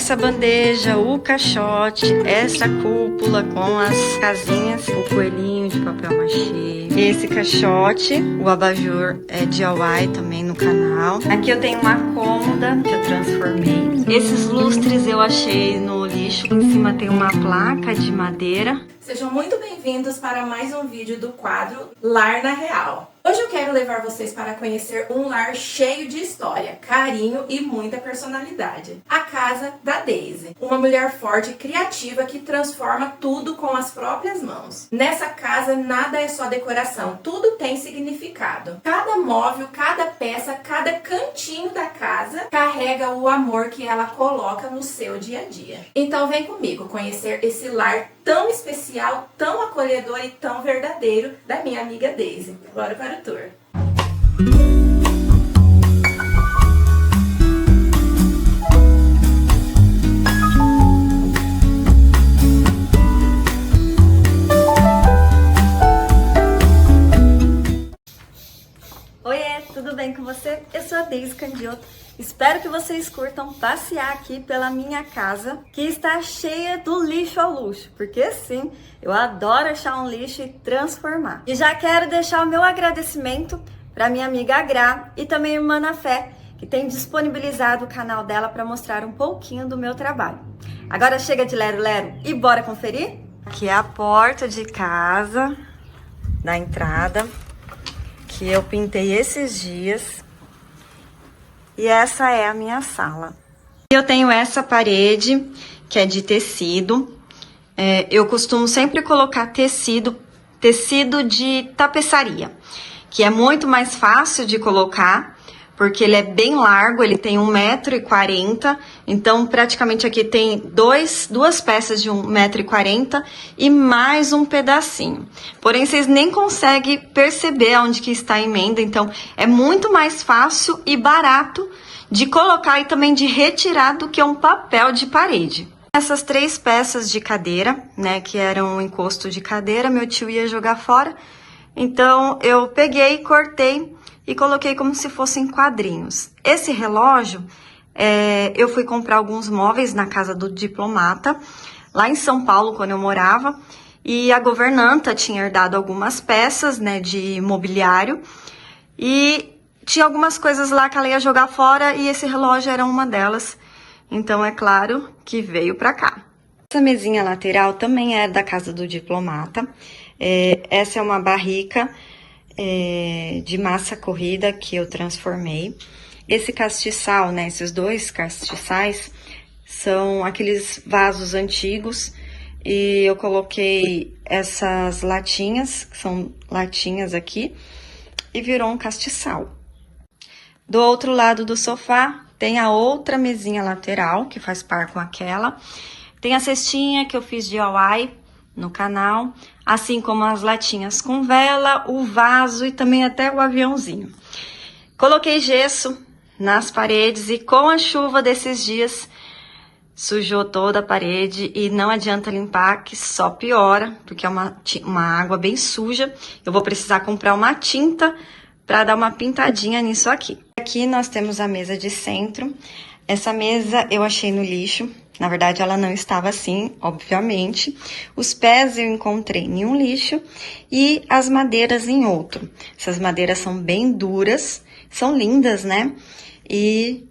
essa bandeja, o caixote, essa cúpula com as casinhas, o coelhinho de papel machê, esse caixote, o abajur é DIY também no canal. Aqui eu tenho uma cômoda que eu transformei. Esses lustres eu achei no lixo. Em cima tem uma placa de madeira. Sejam muito bem-vindos para mais um vídeo do quadro Lar na Real. Hoje eu quero levar vocês para conhecer um lar cheio de história, carinho e muita personalidade. A casa da Daisy, uma mulher forte e criativa que transforma tudo com as próprias mãos. Nessa casa nada é só decoração, tudo tem significado. Cada móvel, cada peça, cada cantinho da casa carrega o amor que ela coloca no seu dia a dia. Então vem comigo conhecer esse lar tão especial, tão acolhedor e tão verdadeiro da minha amiga Daisy. Bora para o tour. Oiê, tudo bem com você? Eu sou a Daisy Candioto. Espero que vocês curtam passear aqui pela minha casa, que está cheia do lixo ao luxo, porque sim, eu adoro achar um lixo e transformar. E já quero deixar o meu agradecimento para minha amiga Gra e também a irmã Na Fé, que tem disponibilizado o canal dela para mostrar um pouquinho do meu trabalho. Agora chega de lero-lero e bora conferir? Aqui é a porta de casa, da entrada, que eu pintei esses dias. E essa é a minha sala. Eu tenho essa parede, que é de tecido. Eu costumo sempre colocar tecido de tapeçaria, que é muito mais fácil de colocar, porque ele é bem largo, ele tem 1,40 m, então praticamente aqui tem duas peças de 1,40 m e mais um pedacinho. Porém, vocês nem conseguem perceber onde que está a emenda, então é muito mais fácil e barato de colocar e também de retirar do que um papel de parede. Essas 3 peças de cadeira, né, que eram um encosto de cadeira, meu tio ia jogar fora, então eu peguei, cortei e coloquei como se fossem quadrinhos. Esse relógio, eu fui comprar alguns móveis na casa do diplomata, lá em São Paulo, quando eu morava, e a governanta tinha herdado algumas peças, né, de mobiliário, e tinha algumas coisas lá que ela ia jogar fora, e esse relógio era uma delas, então é claro que veio pra cá. Essa mesinha lateral também é da casa do diplomata, essa é uma barrica, de massa corrida que eu transformei. Esse castiçal, né, esses 2 castiçais são aqueles vasos antigos e eu coloquei essas latinhas, que são latinhas aqui, e virou um castiçal. Do outro lado do sofá tem a outra mesinha lateral que faz par com aquela. Tem a cestinha que eu fiz de DIY no canal, assim como as latinhas com vela, o vaso e também até o aviãozinho. Coloquei gesso nas paredes e com a chuva desses dias sujou toda a parede e não adianta limpar, que só piora, porque é uma água bem suja. Eu vou precisar comprar uma tinta para dar uma pintadinha nisso aqui. Aqui nós temos a mesa de centro. Essa mesa eu achei no lixo. Na verdade, ela não estava assim, obviamente. Os pés eu encontrei em um lixo e as madeiras em outro. Essas madeiras são bem duras, são lindas, né? E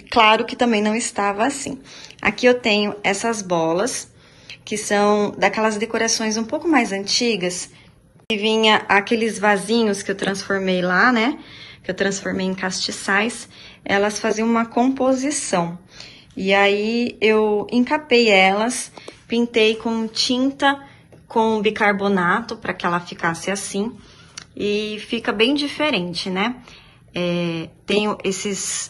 claro que também não estava assim. Aqui eu tenho essas bolas, que são daquelas decorações um pouco mais antigas, que vinha aqueles vasinhos que eu transformei lá, né? Que eu transformei em castiçais. Elas faziam uma composição. E aí eu encapei elas, pintei com tinta com bicarbonato para que ela ficasse assim. E fica bem diferente, né? Tenho essas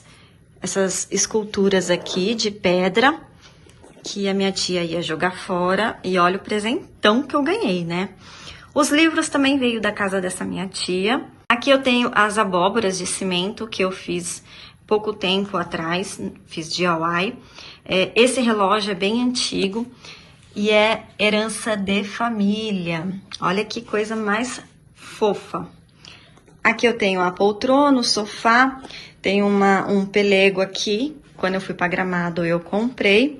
esculturas aqui de pedra que a minha tia ia jogar fora. E olha o presentão que eu ganhei, né? Os livros também veio da casa dessa minha tia. Aqui eu tenho as abóboras de cimento que eu fiz pouco tempo atrás, fiz DIY. Esse relógio é bem antigo e é herança de família. Olha que coisa mais fofa. Aqui eu tenho a poltrona, o sofá, tem um pelego aqui quando eu fui para Gramado eu comprei.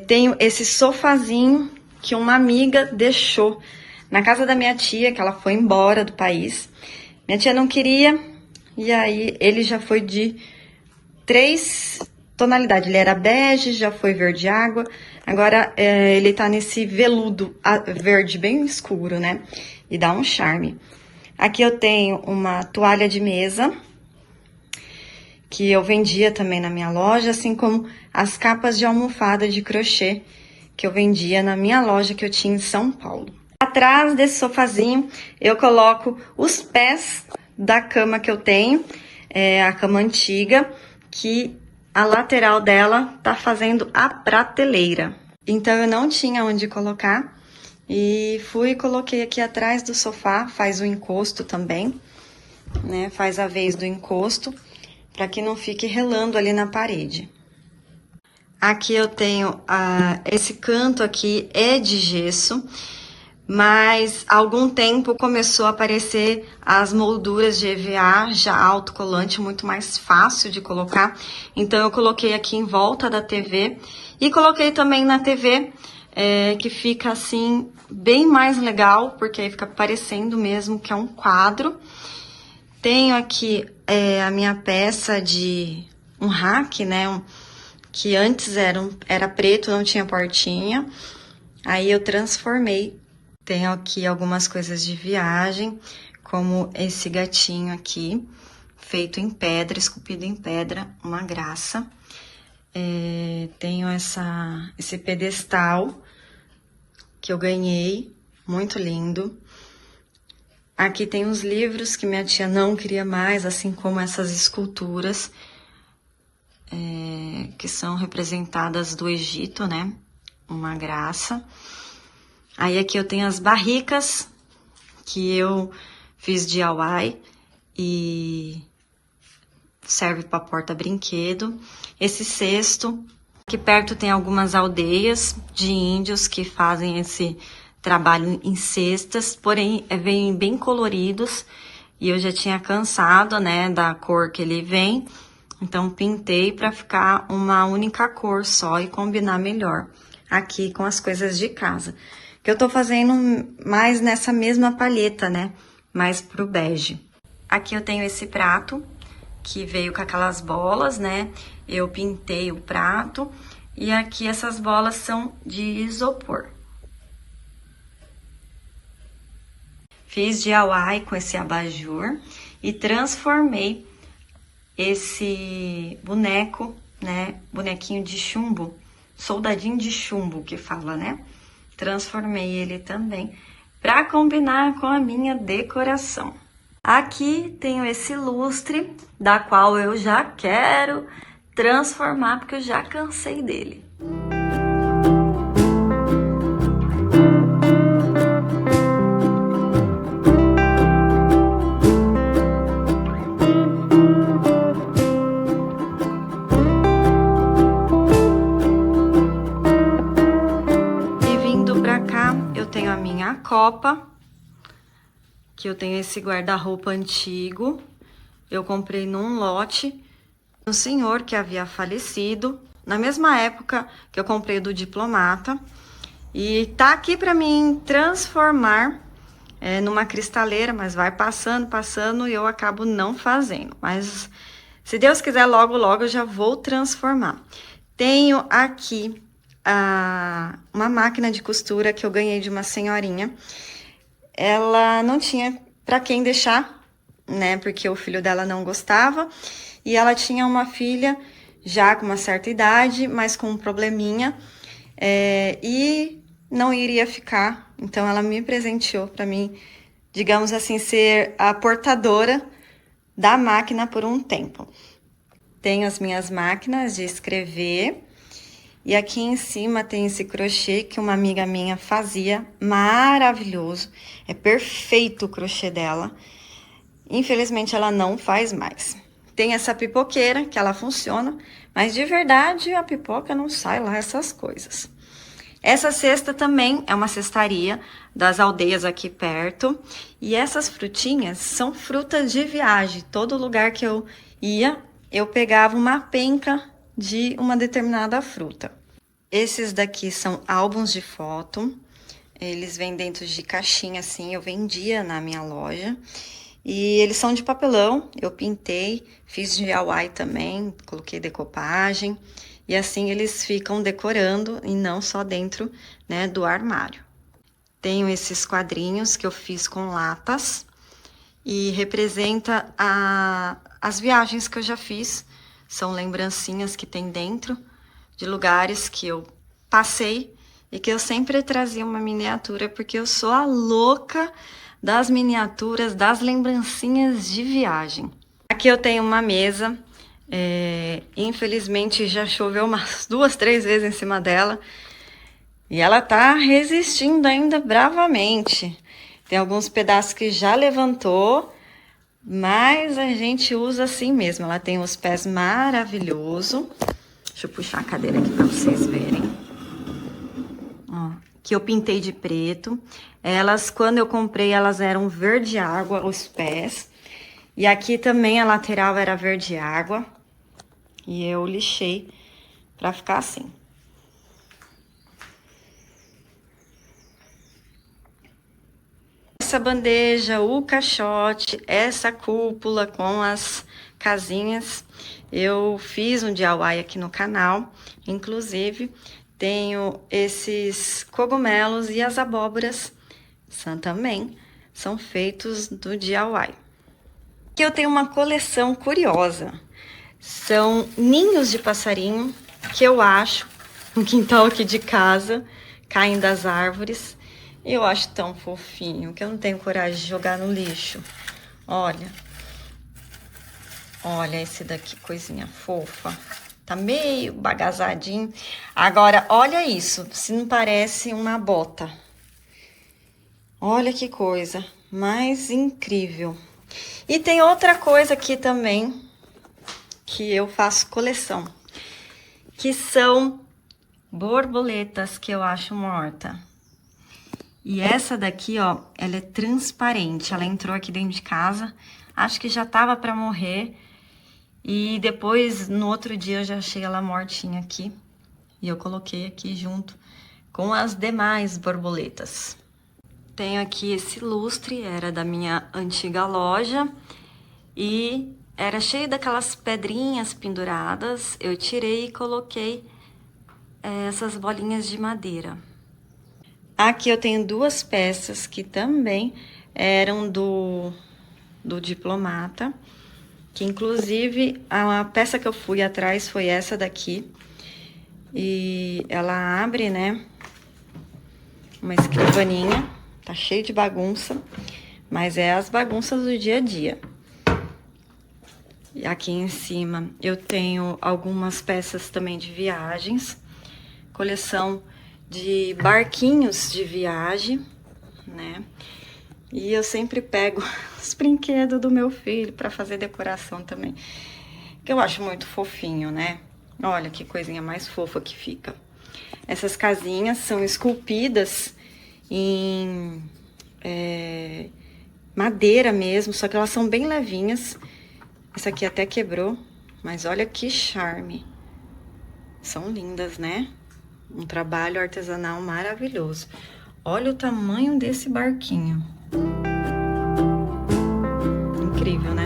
Tenho esse sofazinho que uma amiga deixou na casa da minha tia, que ela foi embora do país. Minha tia não queria, e aí ele já foi de 3 tonalidades. Ele era bege, já foi verde água, agora ele tá nesse veludo verde bem escuro, né? E dá um charme. Aqui eu tenho uma toalha de mesa, que eu vendia também na minha loja, assim como as capas de almofada de crochê, que eu vendia na minha loja que eu tinha em São Paulo. Atrás desse sofazinho, eu coloco os pés da cama que eu tenho, a cama antiga, que a lateral dela tá fazendo a prateleira. Então eu não tinha onde colocar e fui e coloquei aqui atrás do sofá, faz o encosto também, né? Faz a vez do encosto, para que não fique relando ali na parede. Aqui eu tenho esse canto aqui é de gesso, mas há algum tempo começou a aparecer as molduras de EVA já autocolante, muito mais fácil de colocar. Então eu coloquei aqui em volta da TV e coloquei também na TV, que fica assim bem mais legal, porque aí fica parecendo mesmo que é um quadro. Tenho aqui a minha peça de um rack, né? Que antes era preto, não tinha portinha. Aí eu transformei. Tenho aqui algumas coisas de viagem, como esse gatinho aqui, feito em pedra, esculpido em pedra, uma graça. Tenho esse pedestal que eu ganhei, muito lindo. Aqui tem os livros que minha tia não queria mais, assim como essas esculturas, que são representadas do Egito, né? Uma graça. Aí aqui eu tenho as barricas que eu fiz DIY e serve para porta-brinquedo. Esse cesto, aqui perto tem algumas aldeias de índios que fazem esse trabalho em cestas, porém vem bem coloridos e eu já tinha cansado, né, da cor que ele vem, então pintei para ficar uma única cor só e combinar melhor aqui com as coisas de casa. Que eu tô fazendo mais nessa mesma palheta, né, mais pro bege. Aqui eu tenho esse prato que veio com aquelas bolas, né, eu pintei o prato e aqui essas bolas são de isopor. Fiz DIY com esse abajur e transformei esse boneco, né, bonequinho de chumbo, soldadinho de chumbo que fala, né? Transformei ele também para combinar com a minha decoração. Aqui tenho esse lustre, da qual eu já quero transformar, porque eu já cansei dele. Copa, que eu tenho esse guarda-roupa antigo, eu comprei num lote, um senhor que havia falecido, na mesma época que eu comprei do Diplomata, e tá aqui para mim transformar numa cristaleira, mas vai passando e eu acabo não fazendo, mas se Deus quiser logo eu já vou transformar. Tenho aqui uma máquina de costura que eu ganhei de uma senhorinha. Ela não tinha para quem deixar, né? Porque o filho dela não gostava. E ela tinha uma filha já com uma certa idade, mas com um probleminha. E não iria ficar. Então ela me presenteou para mim, digamos assim, ser a portadora da máquina por um tempo. Tenho as minhas máquinas de escrever. E aqui em cima tem esse crochê que uma amiga minha fazia, maravilhoso. É perfeito o crochê dela. Infelizmente ela não faz mais. Tem essa pipoqueira que ela funciona, mas de verdade a pipoca não sai lá essas coisas. Essa cesta também é uma cestaria das aldeias aqui perto. E essas frutinhas são frutas de viagem. Todo lugar que eu ia, eu pegava uma penca de uma determinada fruta. Esses daqui são álbuns de foto. Eles vêm dentro de caixinha assim, eu vendia na minha loja. E eles são de papelão, eu pintei, fiz DIY também, coloquei decopagem. E assim eles ficam decorando e não só dentro, né, do armário. Tenho esses quadrinhos que eu fiz com latas e representa as viagens que eu já fiz. São lembrancinhas que tem dentro de lugares que eu passei e que eu sempre trazia uma miniatura, porque eu sou a louca das miniaturas, das lembrancinhas de viagem. Aqui eu tenho uma mesa, infelizmente já choveu umas 2, 3 vezes em cima dela e ela tá resistindo ainda bravamente. Tem alguns pedaços que já levantou, mas a gente usa assim mesmo. Ela tem os pés maravilhosos. Deixa eu puxar a cadeira aqui para vocês verem. Ó, que eu pintei de preto. Elas, quando eu comprei, elas eram verde água, os pés. E aqui também a lateral era verde água. E eu lixei para ficar assim. Essa bandeja, o caixote, essa cúpula com as casinhas, eu fiz um DIY aqui no canal. Inclusive, tenho esses cogumelos e as abóboras também são feitos do DIY. Aqui eu tenho uma coleção curiosa. São ninhos de passarinho que eu acho no quintal aqui de casa, caem das árvores. Eu acho tão fofinho que eu não tenho coragem de jogar no lixo. Olha. Olha esse daqui, coisinha fofa. Tá meio bagaçadinho. Agora, olha isso. Se não parece uma bota. Olha que coisa mais incrível. E tem outra coisa aqui também que eu faço coleção. Que são borboletas que eu acho morta. E essa daqui, ó, ela é transparente. Ela entrou aqui dentro de casa. Acho que já tava pra morrer. E depois, no outro dia, eu já achei ela mortinha aqui. E eu coloquei aqui junto com as demais borboletas. Tenho aqui esse lustre, era da minha antiga loja. E era cheio daquelas pedrinhas penduradas. Eu tirei e coloquei essas bolinhas de madeira. Aqui eu tenho 2 peças que também eram do Diplomata, que inclusive a peça que eu fui atrás foi essa daqui. E ela abre, né, uma escrivaninha, tá cheio de bagunça, mas é as bagunças do dia a dia. E aqui em cima eu tenho algumas peças também de viagens, coleção de barquinhos de viagem, né? E eu sempre pego os brinquedos do meu filho para fazer decoração também, que eu acho muito fofinho, né? Olha que coisinha mais fofa que fica. Essas casinhas são esculpidas em madeira mesmo, só que elas são bem levinhas. Essa aqui até quebrou, mas olha que charme. São lindas, né? Um trabalho artesanal maravilhoso. Olha o tamanho desse barquinho. Incrível, né?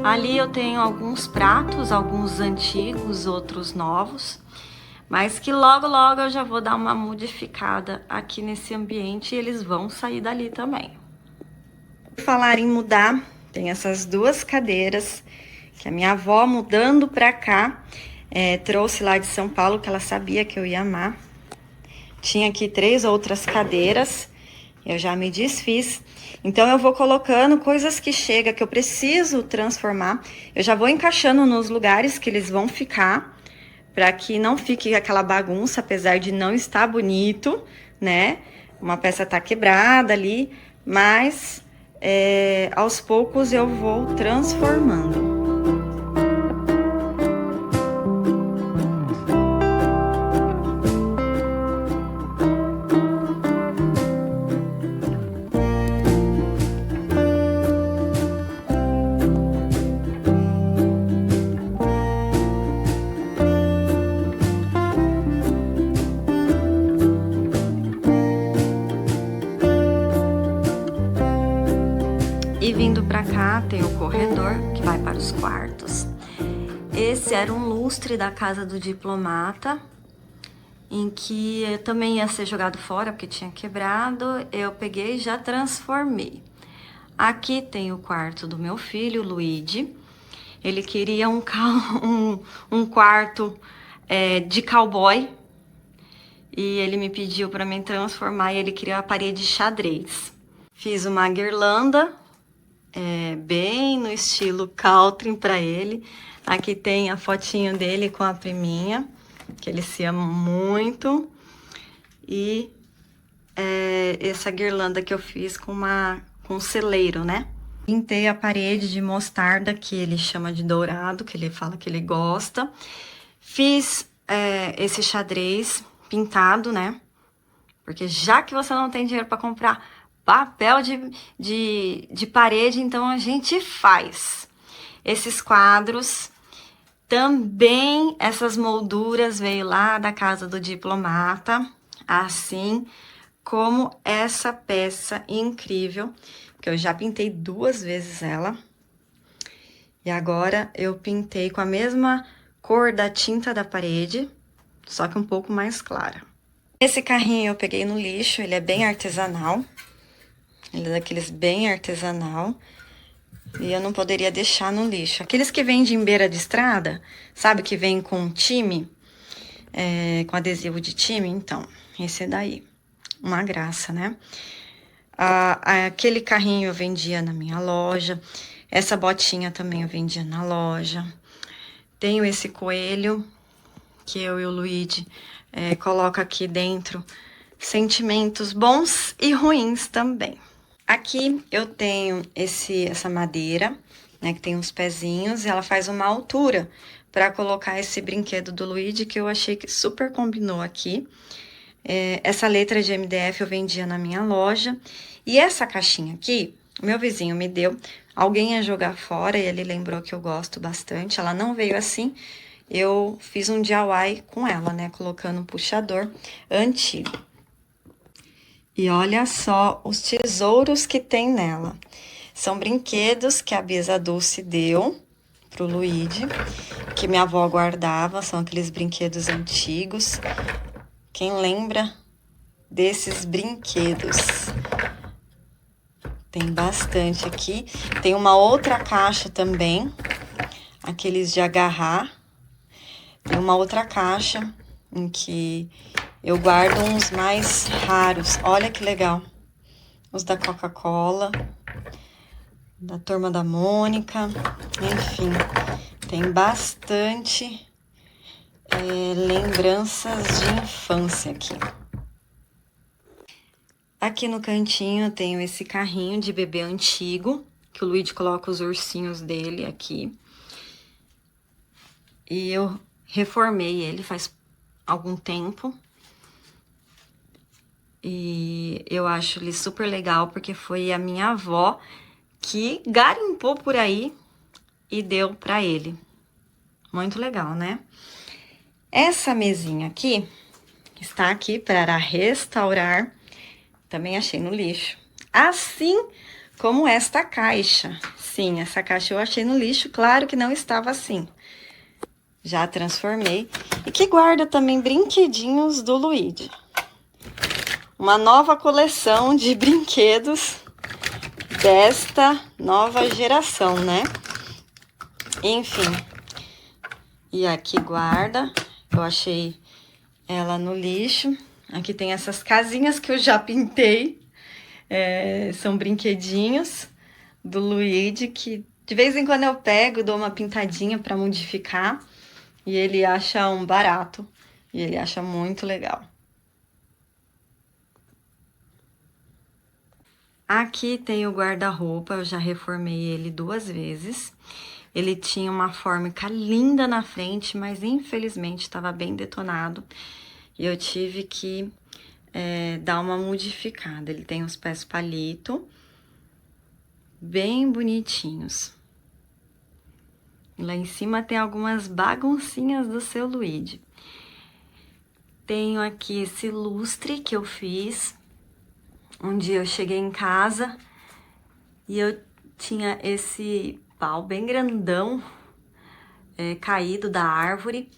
Ali eu tenho alguns pratos, alguns antigos, outros novos, mas que logo, logo eu já vou dar uma modificada aqui nesse ambiente e eles vão sair dali também. Por falar em mudar, tem essas 2 cadeiras que a minha avó, mudando pra cá, trouxe lá de São Paulo, que ela sabia que eu ia amar. Tinha aqui 3 outras cadeiras, eu já me desfiz. Então, eu vou colocando coisas que chegam, que eu preciso transformar. Eu já vou encaixando nos lugares que eles vão ficar, para que não fique aquela bagunça, apesar de não estar bonito, né? Uma peça tá quebrada ali, mas aos poucos eu vou transformando. E vindo pra cá tem o corredor que vai para os quartos. Esse era um lustre da casa do diplomata, em que também ia ser jogado fora porque tinha quebrado. Eu peguei e já transformei. Aqui tem o quarto do meu filho, Luigi. Ele queria um quarto de cowboy. E ele me pediu para me transformar e ele queria a parede xadrez. Fiz uma guirlanda, bem no estilo Caltrim para ele. Aqui tem a fotinho dele com a priminha, que ele se ama muito. E essa guirlanda que eu fiz com um celeiro, né? Pintei a parede de mostarda, que ele chama de dourado, que ele fala que ele gosta. Fiz esse xadrez pintado, né? Porque já que você não tem dinheiro para comprar papel de parede, então a gente faz. Esses quadros, também essas molduras veio lá da casa do diplomata, assim como essa peça incrível, que eu já pintei 2 vezes ela. E agora eu pintei com a mesma cor da tinta da parede, só que um pouco mais clara. Esse carrinho eu peguei no lixo, ele é bem artesanal. Ele é daqueles bem artesanal. E eu não poderia deixar no lixo. Aqueles que vendem em beira de estrada, sabe, que vem com time, com adesivo de time? Então, esse daí. Uma graça, né? Aquele carrinho eu vendia na minha loja. Essa botinha também eu vendia na loja. Tenho esse coelho, que eu e o Luigi coloca aqui dentro sentimentos bons e ruins também. Aqui eu tenho essa madeira, né, que tem uns pezinhos, e ela faz uma altura para colocar esse brinquedo do Luigi, que eu achei que super combinou aqui. Essa letra de MDF eu vendia na minha loja. E essa caixinha aqui, meu vizinho me deu. Alguém ia jogar fora e ele lembrou que eu gosto bastante. Ela não veio assim. Eu fiz um DIY com ela, né? Colocando um puxador antigo. E olha só os tesouros que tem nela. São brinquedos que a Bisa Dulce deu pro Luigi, que minha avó guardava. São aqueles brinquedos antigos. Quem lembra desses brinquedos? Tem bastante aqui. Tem uma outra caixa também, aqueles de agarrar. Tem uma outra caixa em que eu guardo uns mais raros. Olha que legal. Os da Coca-Cola, da Turma da Mônica, enfim. Tem bastante lembranças de infância aqui. Aqui no cantinho eu tenho esse carrinho de bebê antigo, que o Luigi coloca os ursinhos dele aqui. E eu reformei ele faz algum tempo. E eu acho ele super legal, porque foi a minha avó que garimpou por aí e deu pra ele. Muito legal, né? Essa mesinha aqui, está aqui para restaurar, também achei no lixo. Assim como esta caixa. Sim, essa caixa eu achei no lixo, claro que não estava assim. Já transformei. E que guarda também brinquedinhos do Luigi. Uma nova coleção de brinquedos desta nova geração, né? Enfim. E aqui guarda. Eu achei ela no lixo. Aqui tem essas casinhas que eu já pintei. São brinquedinhos do Luigi que de vez em quando eu pego, dou uma pintadinha para modificar. E ele acha um barato. E ele acha muito legal. Aqui tem o guarda-roupa, eu já reformei ele 2 vezes. Ele tinha uma fórmica linda na frente, mas infelizmente estava bem detonado. E eu tive que dar uma modificada. Ele tem os pés palito, bem bonitinhos. E lá em cima tem algumas baguncinhas do seu Luigi. Tenho aqui esse lustre que eu fiz. Um dia eu cheguei em casa e eu tinha esse pau bem grandão, caído da árvore,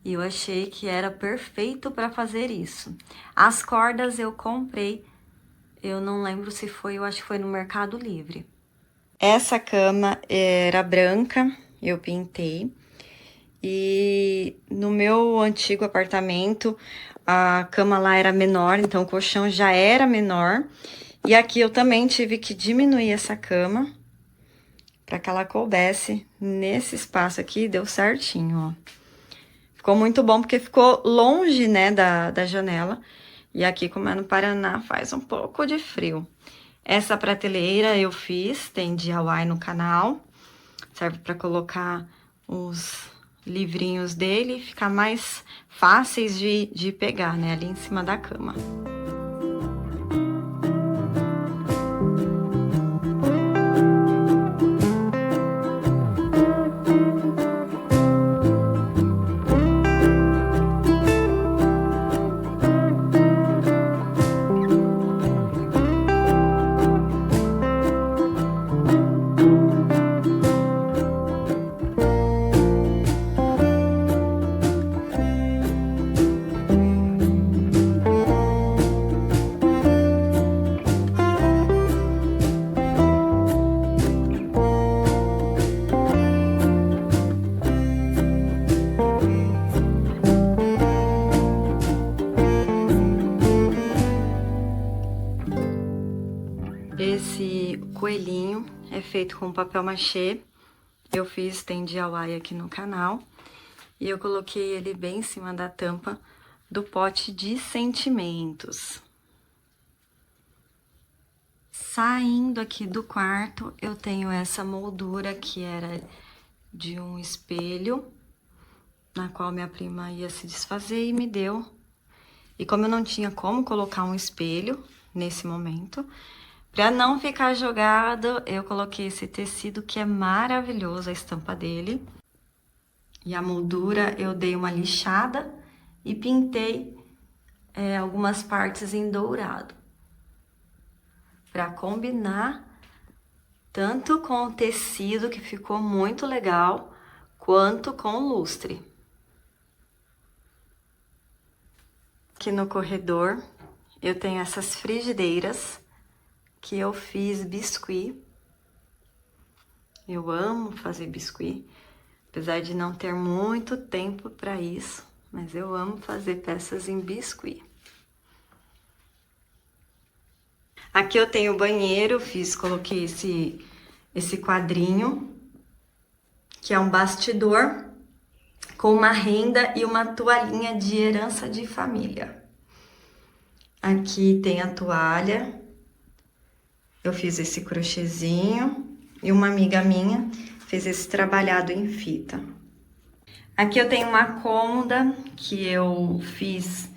e eu achei que era perfeito para fazer isso. As cordas eu comprei, eu não lembro se foi, eu acho que foi no Mercado Livre. Essa cama era branca, eu pintei. E no meu antigo apartamento, a cama lá era menor, então o colchão já era menor. E aqui eu também tive que diminuir essa cama para que ela coubesse nesse espaço aqui, deu certinho, ó. Ficou muito bom porque ficou longe, né, da janela. E aqui, como é no Paraná, faz um pouco de frio. Essa prateleira eu fiz, tem DIY no canal. Serve para colocar os livrinhos dele, ficar mais fáceis de pegar, né, ali em cima da cama. Esse coelhinho é feito com papel machê. Eu fiz, tem DIY aqui no canal. E eu coloquei ele bem em cima da tampa do pote de sentimentos. Saindo aqui do quarto, eu tenho essa moldura que era de um espelho, na qual minha prima ia se desfazer e me deu. E como eu não tinha como colocar um espelho nesse momento, para não ficar jogado, eu coloquei esse tecido que é maravilhoso, a estampa dele. E a moldura eu dei uma lixada e pintei algumas partes em dourado. Para combinar tanto com o tecido, que ficou muito legal, quanto com o lustre. Aqui no corredor eu tenho essas frigideiras que eu fiz biscuit. Eu amo fazer biscuit, apesar de não ter muito tempo para isso, mas eu amo fazer peças em biscuit. Aqui eu tenho o banheiro, coloquei esse quadrinho, que é um bastidor com uma renda e uma toalhinha de herança de família. Aqui tem a toalha. Eu fiz esse crochêzinho e uma amiga minha fez esse trabalhado em fita. Aqui eu tenho uma cômoda que eu fiz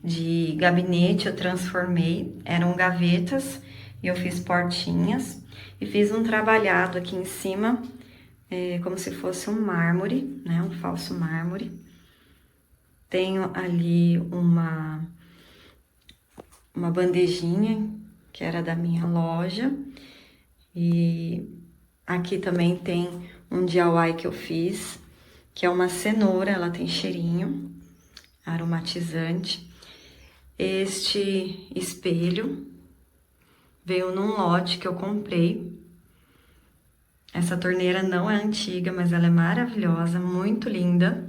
de gabinete, eu transformei, eram gavetas e eu fiz portinhas e fiz um trabalhado aqui em cima, como se fosse um mármore, né, um falso mármore. Tenho ali uma bandejinha que era da minha loja, e aqui também tem um DIY que eu fiz, que é uma cenoura, ela tem cheirinho aromatizante. Este espelho veio num lote que eu comprei. Essa torneira não é antiga, mas ela é maravilhosa, muito linda.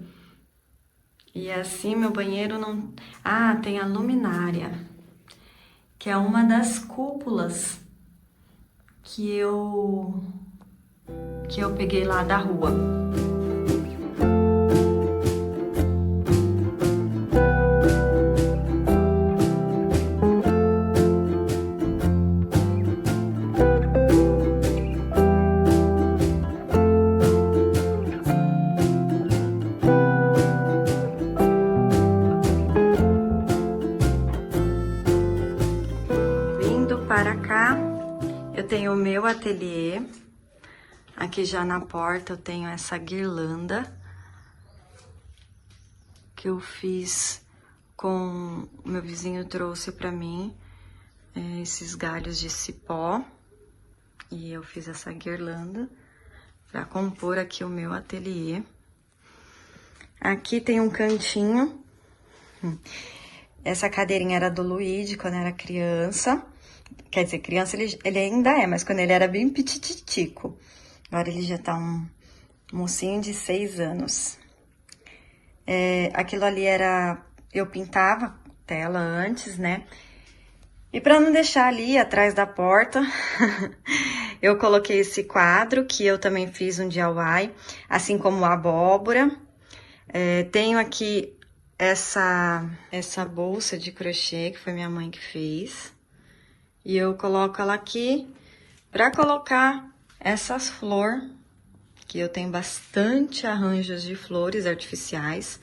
E assim meu banheiro não... Ah, tem a luminária, que é uma das cúpulas que eu peguei lá da rua. Para cá, eu tenho o meu ateliê. Aqui já na porta eu tenho essa guirlanda que eu fiz com... O meu vizinho trouxe para mim esses galhos de cipó E eu fiz essa guirlanda para compor aqui o meu ateliê. Aqui tem um cantinho. Essa cadeirinha era do Luigi quando era criança. Quer dizer, criança ele ainda é, mas quando ele era bem pititico. Agora ele já tá um mocinho de 6 anos. Aquilo ali era... Eu pintava tela antes, né? E para não deixar ali atrás da porta, eu coloquei esse quadro, que eu também fiz um DIY, assim como a abóbora. Tenho aqui essa bolsa de crochê, que foi minha mãe que fez. E eu coloco ela aqui para colocar essas flores, que eu tenho bastante arranjos de flores artificiais,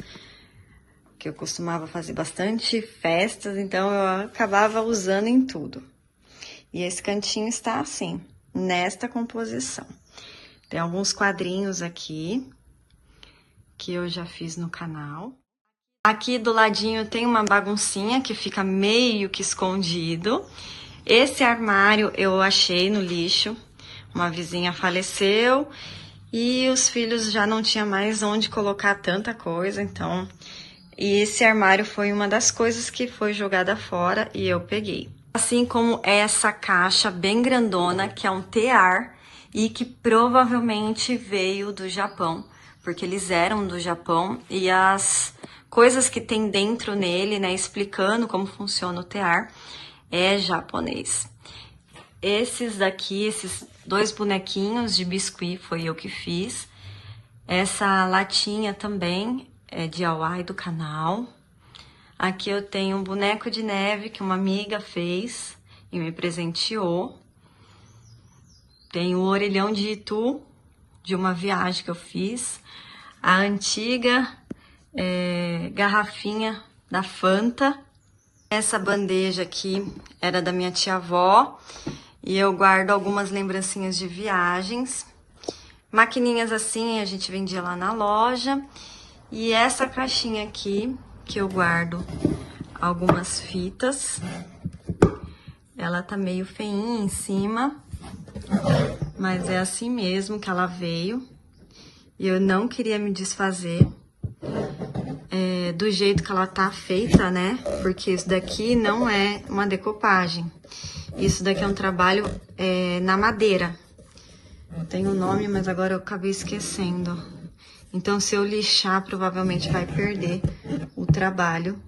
que eu costumava fazer bastante festas, então eu acabava usando em tudo. E esse cantinho está assim, nesta composição. Tem alguns quadrinhos aqui, que eu já fiz no canal. Aqui do ladinho tem uma baguncinha que fica meio que escondido. Esse armário eu achei no lixo, uma vizinha faleceu e os filhos já não tinham mais onde colocar tanta coisa, então... E esse armário foi uma das coisas que foi jogada fora e eu peguei. Assim como essa caixa bem grandona, que é um tear e que provavelmente veio do Japão, porque eles eram do Japão e as coisas que tem dentro nele, né, explicando como funciona o tear, é japonês. Esses daqui, esses 2 bonequinhos de biscuit foi eu que fiz. Essa latinha também é DIY do canal. Aqui eu tenho um boneco de neve que uma amiga fez e me presenteou. Tenho o orelhão de Itu, de uma viagem que eu fiz. A antiga garrafinha da Fanta. Essa bandeja aqui era da minha tia-avó e eu guardo algumas lembrancinhas de viagens. Maquininhas assim a gente vendia lá na loja. E essa caixinha aqui, que eu guardo algumas fitas. Ela tá meio feinha em cima, mas é assim mesmo que ela veio. E eu não queria me desfazer do jeito que ela tá feita, né? Porque isso daqui não é uma decopagem. Isso daqui é um trabalho na madeira. Tem um nome, mas agora eu acabei esquecendo. Então, se eu lixar, provavelmente vai perder o trabalho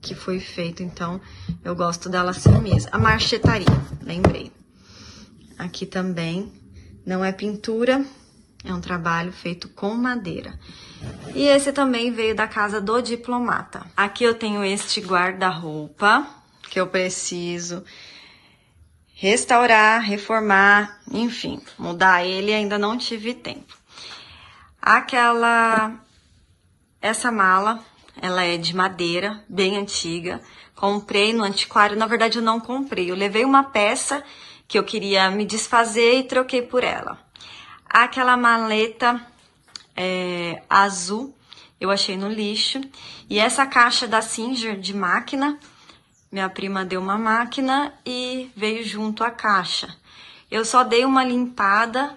que foi feito. Então, eu gosto dela assim mesmo. A marchetaria, lembrei. Aqui também não é pintura, é um trabalho feito com madeira. E esse também veio da casa do diplomata. Aqui eu tenho este guarda-roupa, que eu preciso restaurar, reformar, enfim, mudar ele, ainda não tive tempo. Essa mala, ela é de madeira, bem antiga. Comprei no antiquário, na verdade eu não comprei. Eu levei uma peça que eu queria me desfazer e troquei por ela. Aquela maleta azul, eu achei no lixo. E essa caixa da Singer de máquina, minha prima deu uma máquina e veio junto a caixa. Eu só dei uma limpada.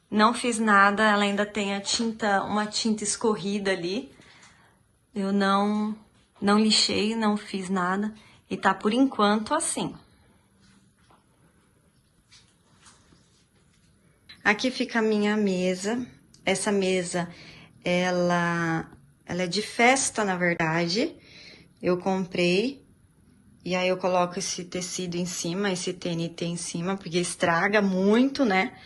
Não fiz nada, ela ainda tem uma tinta escorrida ali. Eu não lixei, não fiz nada. E tá por enquanto assim. Aqui fica a minha mesa. Essa mesa, ela é de festa, na verdade. Eu comprei. E aí eu coloco esse tecido em cima, esse TNT em cima, porque estraga muito, né?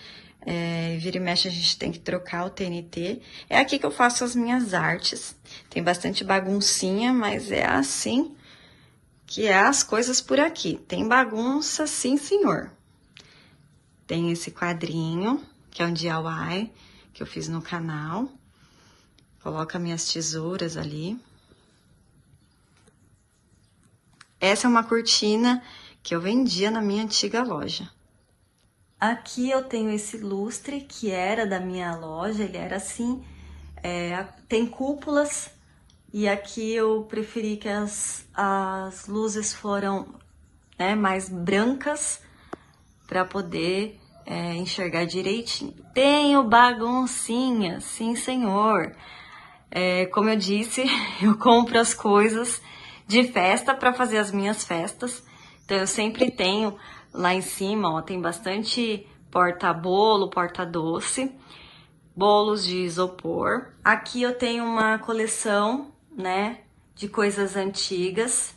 Vira e mexe a gente tem que trocar o TNT. É aqui que eu faço as minhas artes. Tem bastante baguncinha, mas é assim que é as coisas por aqui. Tem bagunça, sim senhor. Tem esse quadrinho, que é um DIY, que eu fiz no canal. Coloco as minhas tesouras ali. Essa é uma cortina que eu vendia na minha antiga loja. Aqui eu tenho esse lustre que era da minha loja, ele era assim, tem cúpulas, e aqui eu preferi que as luzes foram mais brancas para poder enxergar direitinho. Tenho baguncinha, sim senhor. Como eu disse, eu compro as coisas de festa para fazer as minhas festas. Então eu sempre tenho lá em cima, ó, tem bastante porta-bolo, porta-doce, bolos de isopor. Aqui eu tenho uma coleção, né, de coisas antigas.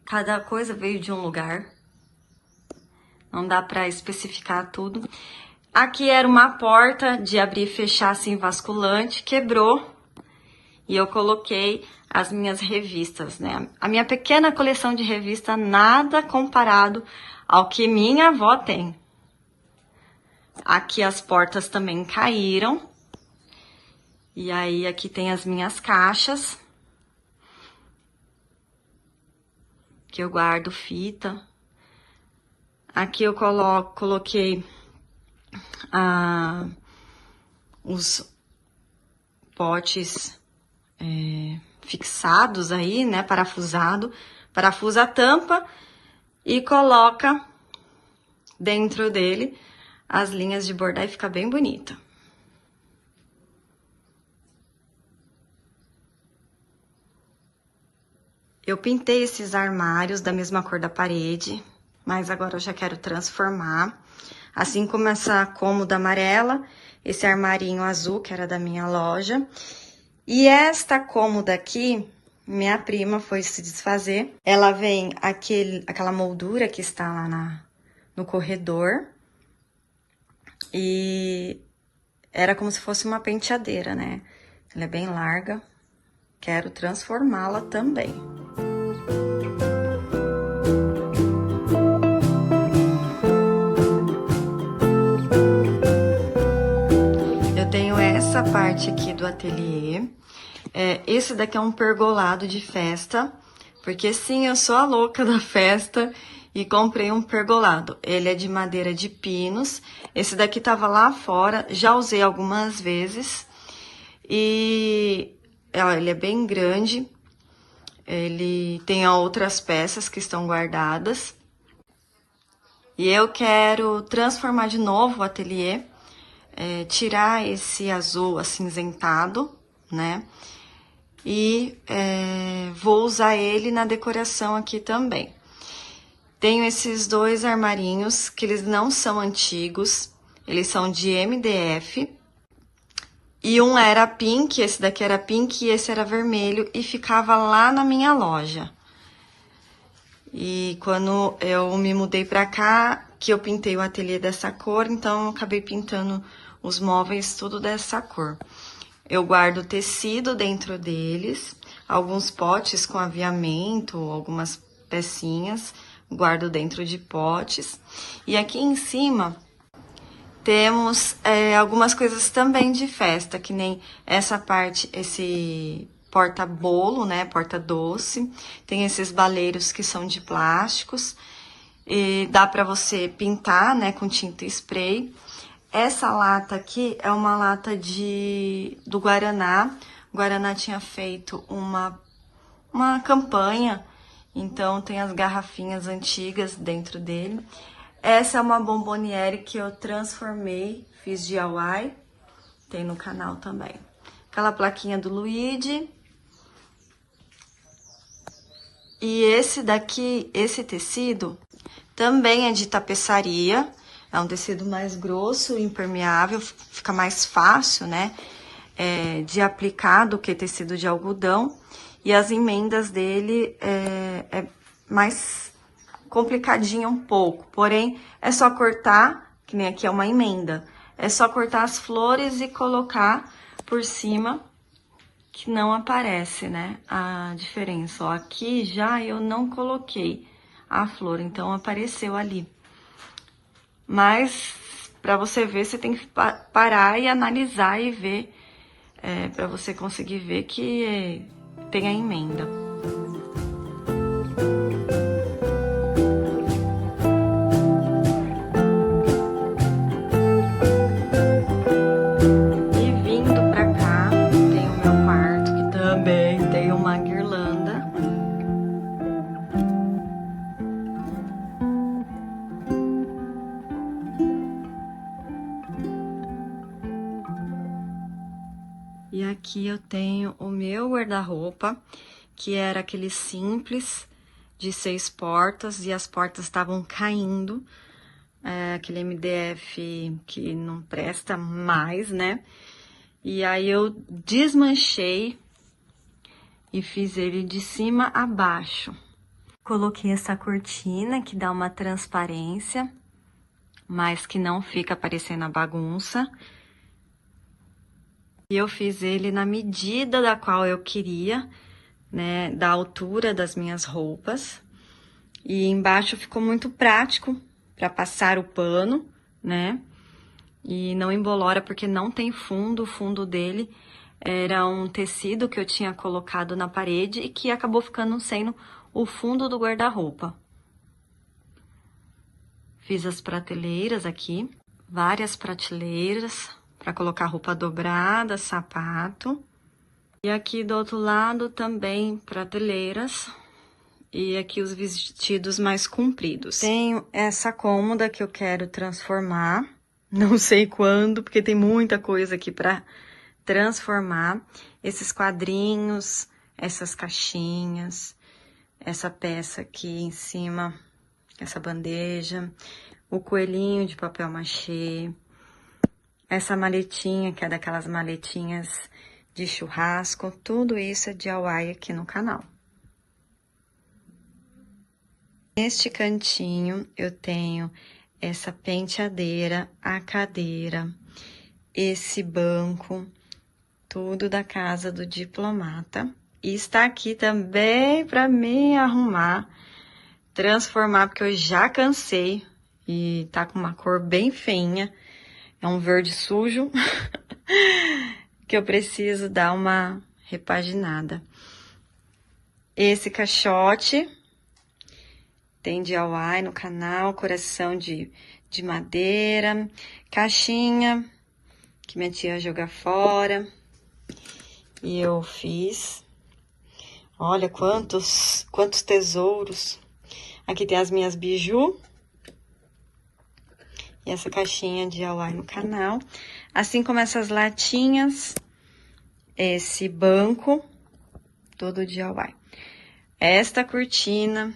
Cada coisa veio de um lugar. Não dá para especificar tudo. Aqui era uma porta de abrir e fechar assim vasculante, quebrou. E eu coloquei as minhas revistas, né? A minha pequena coleção de revista, nada comparado ao que minha avó tem. Aqui as portas também caíram. E aí aqui tem as minhas caixas. Que eu guardo fita. Aqui eu coloquei os potes fixados aí, né, parafusado. Parafusa a tampa e coloca dentro dele as linhas de bordar e fica bem bonito. Eu pintei esses armários da mesma cor da parede, mas agora eu já quero transformar. Assim como essa cômoda amarela, esse armarinho azul, que era da minha loja. E esta cômoda aqui, minha prima foi se desfazer. Ela vem aquela moldura que está lá no corredor. E era como se fosse uma penteadeira, né? Ela é bem larga. Quero transformá-la também. Eu tenho essa parte aqui do ateliê. Esse daqui é um pergolado de festa, porque sim, eu sou a louca da festa e comprei um pergolado. Ele é de madeira de pinos. Esse daqui tava lá fora, já usei algumas vezes. E ele é bem grande. Ele tem outras peças que estão guardadas. E eu quero transformar de novo o ateliê, tirar esse azul acinzentado, né? E vou usar ele na decoração aqui também. Tenho esses dois armarinhos, que eles não são antigos, eles são de MDF. E um era pink, esse daqui era pink e esse era vermelho, e ficava lá na minha loja. E quando eu me mudei pra cá, que eu pintei o ateliê dessa cor, então eu acabei pintando os móveis tudo dessa cor. Eu guardo tecido dentro deles, alguns potes com aviamento, algumas pecinhas, guardo dentro de potes. E aqui em cima temos algumas coisas também de festa, que nem essa parte, esse porta-bolo, né, porta-doce. Tem esses baleiros que são de plásticos e dá pra você pintar, né, com tinta spray. Essa lata aqui é uma lata do Guaraná. O Guaraná tinha feito uma campanha, então tem as garrafinhas antigas dentro dele. Essa é uma bomboniere que eu transformei, fiz DIY, tem no canal também. Aquela plaquinha do Luigi. E esse daqui, esse tecido, também é de tapeçaria. É um tecido mais grosso, impermeável, fica mais fácil, né, de aplicar do que tecido de algodão. E as emendas dele é mais complicadinho um pouco, porém é só cortar, que nem aqui é uma emenda, é só cortar as flores e colocar por cima, que não aparece, né, a diferença. Ó, aqui já eu não coloquei a flor, então apareceu ali. Mas para você ver, você tem que parar e analisar e ver, para você conseguir ver que tem a emenda. aqui eu tenho o meu guarda-roupa, que era aquele simples de 6 portas e as portas estavam caindo. Aquele MDF que não presta mais, né? E aí eu desmanchei e fiz ele de cima a baixo. Coloquei essa cortina que dá uma transparência, mas que não fica parecendo a bagunça. E eu fiz ele na medida da qual eu queria, né, da altura das minhas roupas. E embaixo ficou muito prático para passar o pano, né? E não embolora porque não tem fundo, o fundo dele era um tecido que eu tinha colocado na parede e que acabou ficando sendo o fundo do guarda-roupa. Fiz as prateleiras aqui, várias prateleiras para colocar roupa dobrada, sapato. E aqui do outro lado também prateleiras. E aqui os vestidos mais compridos. Tenho essa cômoda que eu quero transformar. Não sei quando, porque tem muita coisa aqui para transformar. Esses quadrinhos, essas caixinhas, essa peça aqui em cima, essa bandeja, o coelhinho de papel machê, essa maletinha, que é daquelas maletinhas de churrasco, tudo isso é DIY aqui no canal. Neste cantinho eu tenho essa penteadeira, a cadeira, esse banco, tudo da casa do diplomata. E está aqui também para me arrumar, transformar, porque eu já cansei e tá com uma cor bem feinha. É um verde sujo que eu preciso dar uma repaginada. Esse caixote tem DIY no canal, coração de madeira, caixinha que minha tia joga fora. E eu fiz. Olha quantos tesouros. Aqui tem as minhas biju. E essa caixinha DIY no canal. Assim como essas latinhas, esse banco, todo DIY. Esta cortina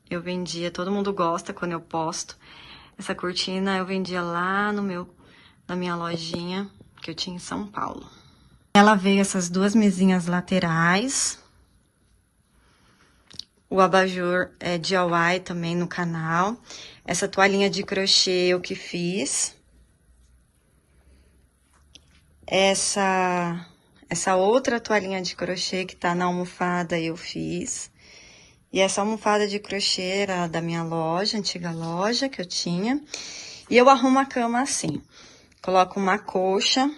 eu vendia, todo mundo gosta quando eu posto. Essa cortina eu vendia lá na minha lojinha que eu tinha em São Paulo. Ela veio essas duas mesinhas laterais. O abajur é DIY também no canal. Essa toalhinha de crochê eu que fiz. Essa outra toalhinha de crochê que tá na almofada eu fiz. E essa almofada de crochê era da minha loja, antiga loja que eu tinha. E eu arrumo a cama assim. Coloco uma colcha,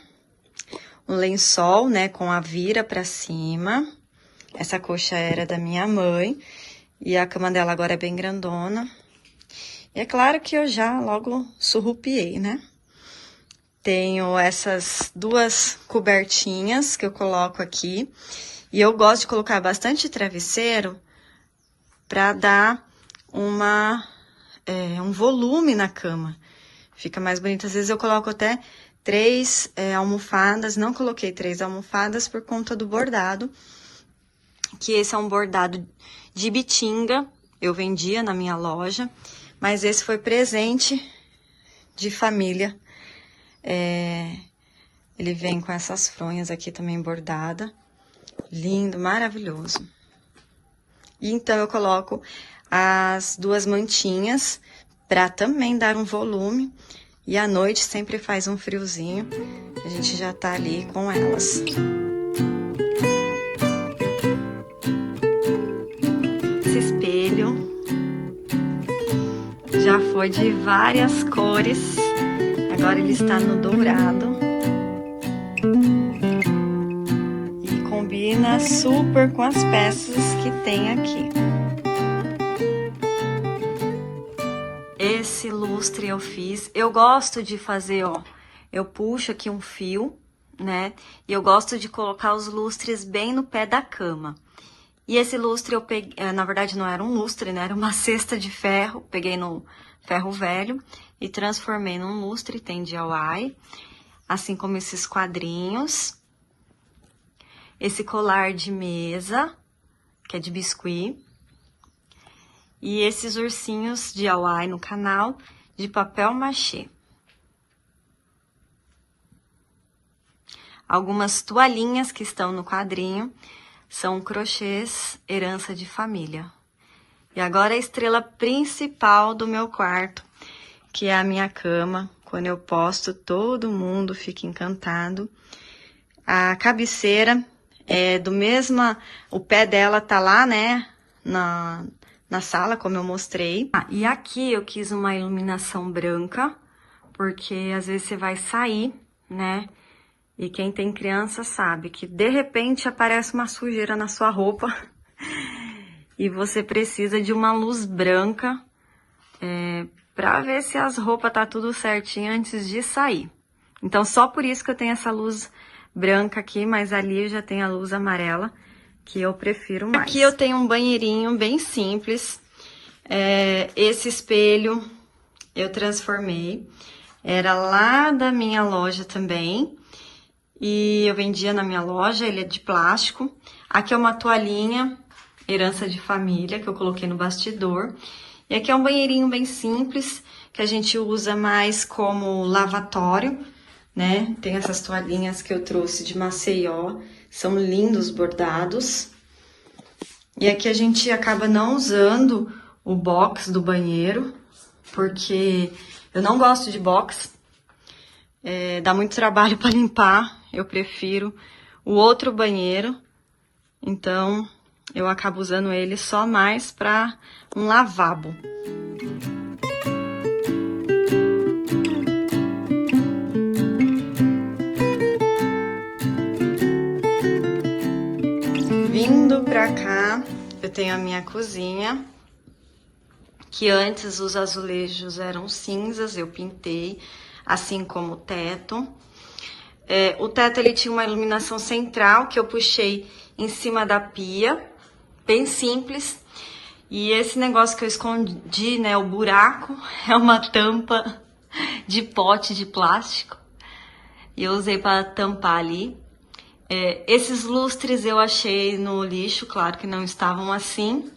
um lençol, né, com a vira pra cima. Essa colcha era da minha mãe. E a cama dela agora é bem grandona. E é claro que eu já logo surrupiei, né? Tenho essas duas cobertinhas que eu coloco aqui. E eu gosto de colocar bastante travesseiro para dar um volume na cama. Fica mais bonito. Às vezes eu coloco até 3 almofadas. Não coloquei 3 almofadas por conta do bordado. Que esse é um bordado de bitinga. Eu vendia na minha loja. Mas esse foi presente de família. Ele vem com essas fronhas aqui também bordada. Lindo, maravilhoso. E então eu coloco as duas mantinhas para também dar um volume. E à noite sempre faz um friozinho. A gente já tá ali com elas. Esse espelho já foi de várias cores. Agora ele está no dourado. E combina super com as peças que tem aqui. Esse lustre eu fiz. Eu gosto de fazer, ó. Eu puxo aqui um fio, né? E eu gosto de colocar os lustres bem no pé da cama. E esse lustre eu peguei, na verdade não era um lustre, né? Era uma cesta de ferro. Peguei no ferro velho e transformei num lustre, tem DIY. Assim como esses quadrinhos. esse colar de mesa, que é de biscuit, e esses ursinhos de DIY no canal de papel machê. Algumas toalhinhas que estão no quadrinho são crochês herança de família. E agora a estrela principal do meu quarto, que é a minha cama. Quando eu posto, todo mundo fica encantado. A cabeceira é do mesmo... O pé dela tá lá, né? Na sala, como eu mostrei. E aqui eu quis uma iluminação branca, porque às vezes você vai sair, né? E quem tem criança sabe que de repente aparece uma sujeira na sua roupa e você precisa de uma luz branca para ver se as roupas tá tudo certinho antes de sair. Então só por isso que eu tenho essa luz branca aqui, mas ali eu já tenho a luz amarela, que eu prefiro mais. Aqui eu tenho um banheirinho bem simples. Esse espelho eu transformei. Era lá da minha loja também. E eu vendia na minha loja, ele é de plástico. Aqui é uma toalhinha, herança de família, que eu coloquei no bastidor. E aqui é um banheirinho bem simples, que a gente usa mais como lavatório, né? Tem essas toalhinhas que eu trouxe de Maceió, são lindos bordados. E aqui a gente acaba não usando o box do banheiro, porque eu não gosto de box. Dá muito trabalho para limpar, eu prefiro o outro banheiro, então eu acabo usando ele só mais para um lavabo. Vindo pra cá, eu tenho a minha cozinha, que antes os azulejos eram cinzas, eu pintei, assim como o teto. O teto ele tinha uma iluminação central que eu puxei em cima da pia, bem simples. E esse negócio que eu escondi, né, o buraco, é uma tampa de pote de plástico. E eu usei para tampar ali. Esses lustres eu achei no lixo, claro que não estavam assim.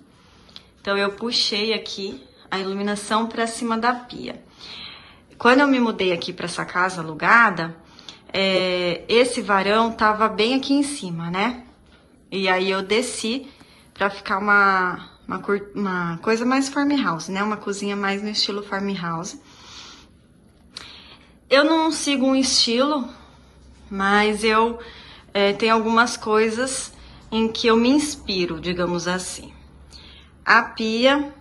Então eu puxei aqui a iluminação para cima da pia. Quando eu me mudei aqui para essa casa alugada, esse varão tava bem aqui em cima, né? E aí eu desci para ficar uma coisa mais farmhouse, né? Uma cozinha mais no estilo farmhouse. Eu não sigo um estilo, mas eu tenho algumas coisas em que eu me inspiro, digamos assim. A pia,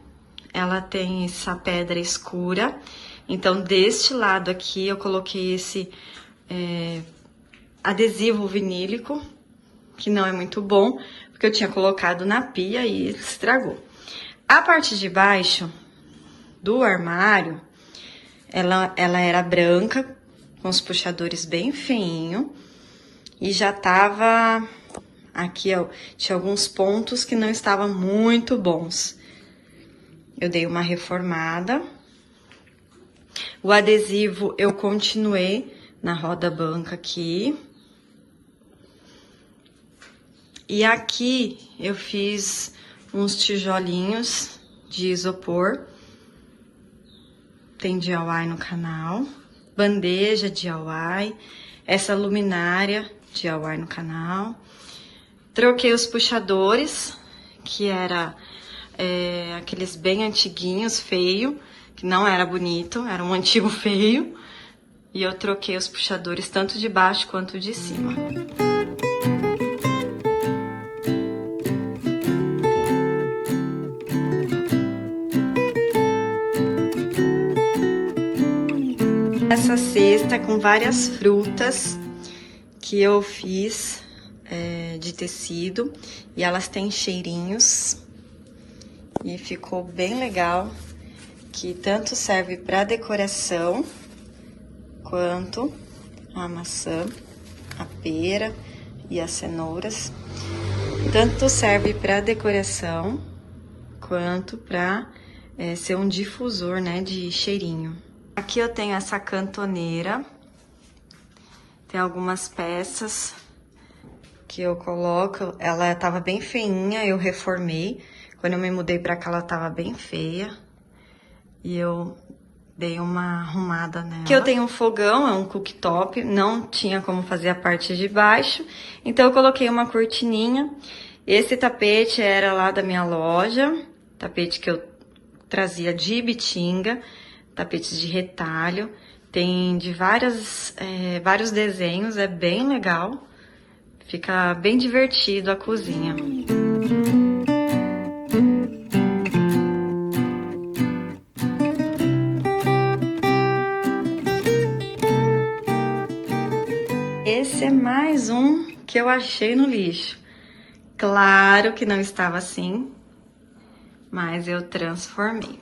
ela tem essa pedra escura. Então, deste lado aqui, eu coloquei esse adesivo vinílico, que não é muito bom, porque eu tinha colocado na pia e estragou. A parte de baixo do armário, ela era branca, com os puxadores bem feinho, e já tava... Aqui, ó, tinha alguns pontos que não estavam muito bons. Eu dei uma reformada. O adesivo eu continuei na roda banca aqui. E aqui eu fiz uns tijolinhos de isopor. Tem DIY no canal. Bandeja DIY. Essa luminária DIY no canal. Troquei os puxadores, que era aqueles bem antiguinhos, feio, que não era bonito, era um antigo feio. E eu troquei os puxadores tanto de baixo quanto de cima. Essa cesta com várias frutas que eu fiz de tecido, e elas têm cheirinhos e ficou bem legal, que tanto serve para decoração quanto a maçã, a pera e as cenouras. Tanto serve para decoração quanto para ser um difusor, né, de cheirinho. Aqui eu tenho essa cantoneira, tem algumas peças que eu coloco, ela tava bem feinha, eu reformei. Quando eu me mudei pra cá, ela tava bem feia. E eu dei uma arrumada nela. Aqui eu tenho um fogão, é um cooktop, não tinha como fazer a parte de baixo. Então eu coloquei uma cortininha. Esse tapete era lá da minha loja, tapete que eu trazia de Ibitinga, tapetes de retalho. Tem de vários desenhos, é bem legal. Fica bem divertido a cozinha. Esse é mais um que eu achei no lixo. Claro que não estava assim, mas eu transformei.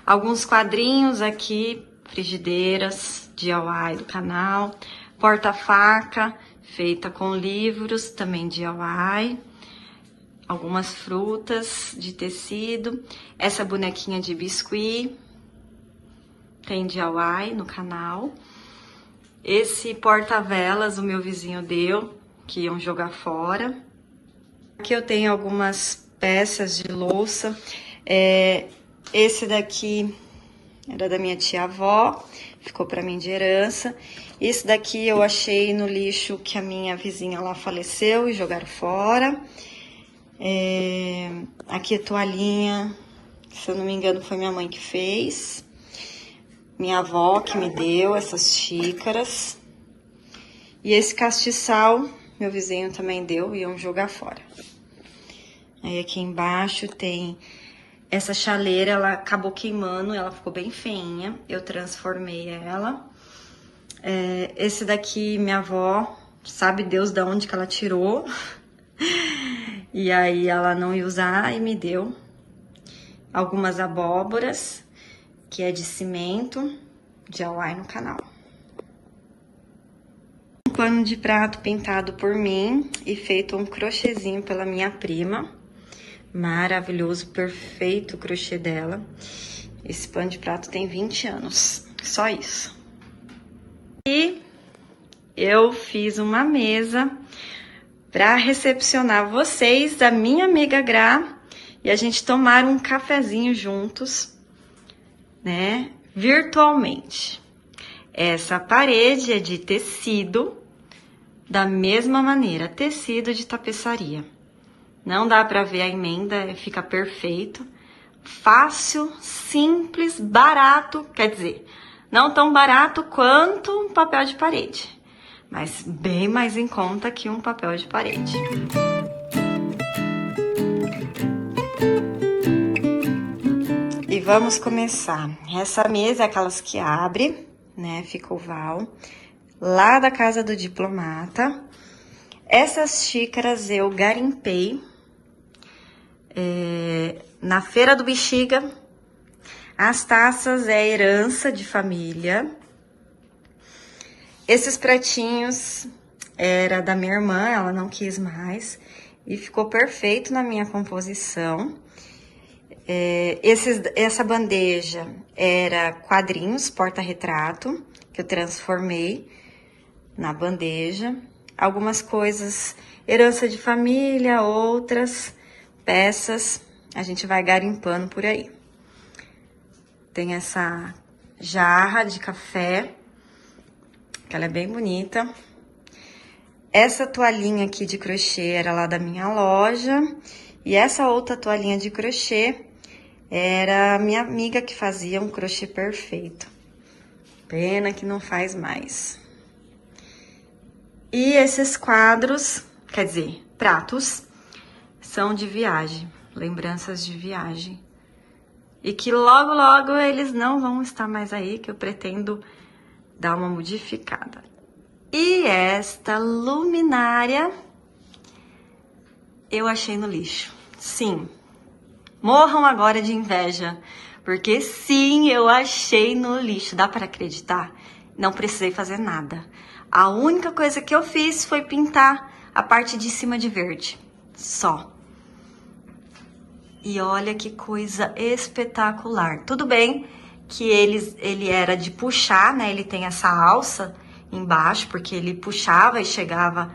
Alguns quadrinhos aqui, frigideiras, DIY do canal, porta-faca, feita com livros, também DIY. Algumas frutas de tecido. Essa bonequinha de biscuit, tem DIY no canal. Esse porta-velas o meu vizinho deu, que iam jogar fora. Aqui eu tenho algumas peças de louça. Esse daqui era da minha tia-avó, ficou pra mim de herança. Esse daqui eu achei no lixo que a minha vizinha lá faleceu e jogaram fora. Aqui a toalhinha, se eu não me engano foi minha mãe que fez. Minha avó que me deu essas xícaras. E esse castiçal, meu vizinho também deu, iam jogar fora. Aí aqui embaixo tem essa chaleira, ela acabou queimando, ela ficou bem feinha. Eu transformei ela. Esse daqui, minha avó, sabe Deus de onde que ela tirou. E aí ela não ia usar e me deu. Algumas abóboras, que é de cimento, DIY no canal. Um pano de prato pintado por mim e feito um crochêzinho pela minha prima. Maravilhoso, perfeito o crochê dela. Esse pano de prato tem 20 anos, só isso. E eu fiz uma mesa para recepcionar vocês, a minha amiga Gra, e a gente tomar um cafezinho juntos, né, virtualmente. Essa parede é de tecido, da mesma maneira, tecido de tapeçaria. Não dá pra ver a emenda, fica perfeito. Fácil, simples, barato, quer dizer, não tão barato quanto um papel de parede, mas bem mais em conta que um papel de parede. E vamos começar. Essa mesa é aquelas que abre, né, fica oval, lá da casa do diplomata. Essas xícaras eu garimpei na Feira do Bexiga. As taças é herança de família. Esses pratinhos era da minha irmã, ela não quis mais e ficou perfeito na minha composição. Essa bandeja era quadrinhos, porta-retrato, que eu transformei na bandeja. Algumas coisas, herança de família, outras peças, a gente vai garimpando por aí. Tem essa jarra de café, que ela é bem bonita. Essa toalhinha aqui de crochê era lá da minha loja. E essa outra toalhinha de crochê era a minha amiga que fazia um crochê perfeito. Pena que não faz mais. E esses quadros, quer dizer, pratos, são de viagem, lembranças de viagem. E que logo, logo eles não vão estar mais aí, que eu pretendo dar uma modificada. E esta luminária eu achei no lixo. Sim, morram agora de inveja, porque sim, eu achei no lixo. Dá para acreditar? Não precisei fazer nada. A única coisa que eu fiz foi pintar a parte de cima de verde, só. E olha que coisa espetacular. Tudo bem que ele era de puxar, né? Ele tem essa alça embaixo, porque ele puxava e chegava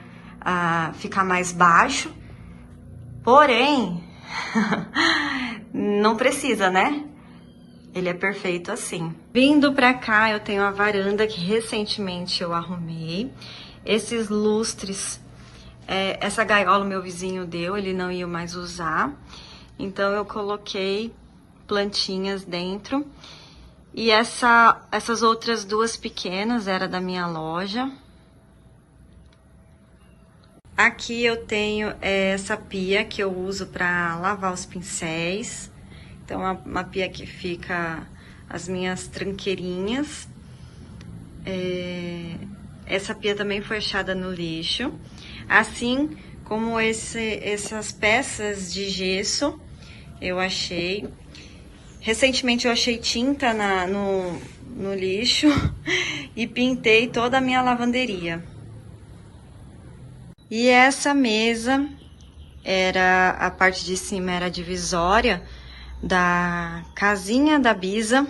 ficar mais baixo. Porém, não precisa, né? Ele é perfeito assim. Vindo pra cá, eu tenho a varanda que recentemente eu arrumei. Esses lustres, essa gaiola meu vizinho deu, ele não ia mais usar. Então eu coloquei plantinhas dentro. E essas outras duas pequenas era da minha loja. Aqui eu tenho essa pia que eu uso para lavar os pincéis. Então, uma pia que fica as minhas tranqueirinhas. Essa pia também foi achada no lixo. Assim como essas peças de gesso, eu achei. Recentemente eu achei tinta no lixo e pintei toda a minha lavanderia. E essa mesa, a parte de cima era divisória da casinha da Bisa,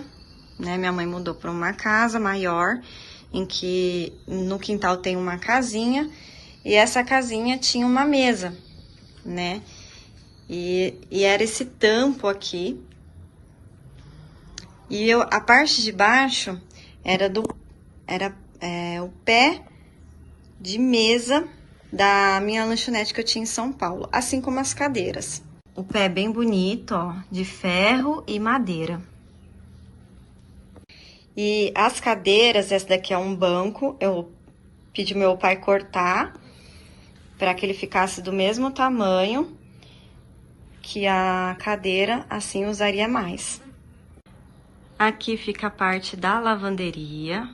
né? Minha mãe mudou para uma casa maior, em que no quintal tem uma casinha, e essa casinha tinha uma mesa, né? E era esse tampo aqui. E a parte de baixo era o pé de mesa da minha lanchonete que eu tinha em São Paulo, assim como as cadeiras. O pé é bem bonito, ó, de ferro e madeira. E as cadeiras, essa daqui é um banco, eu pedi meu pai cortar para que ele ficasse do mesmo tamanho que a cadeira, assim usaria mais. Aqui fica a parte da lavanderia,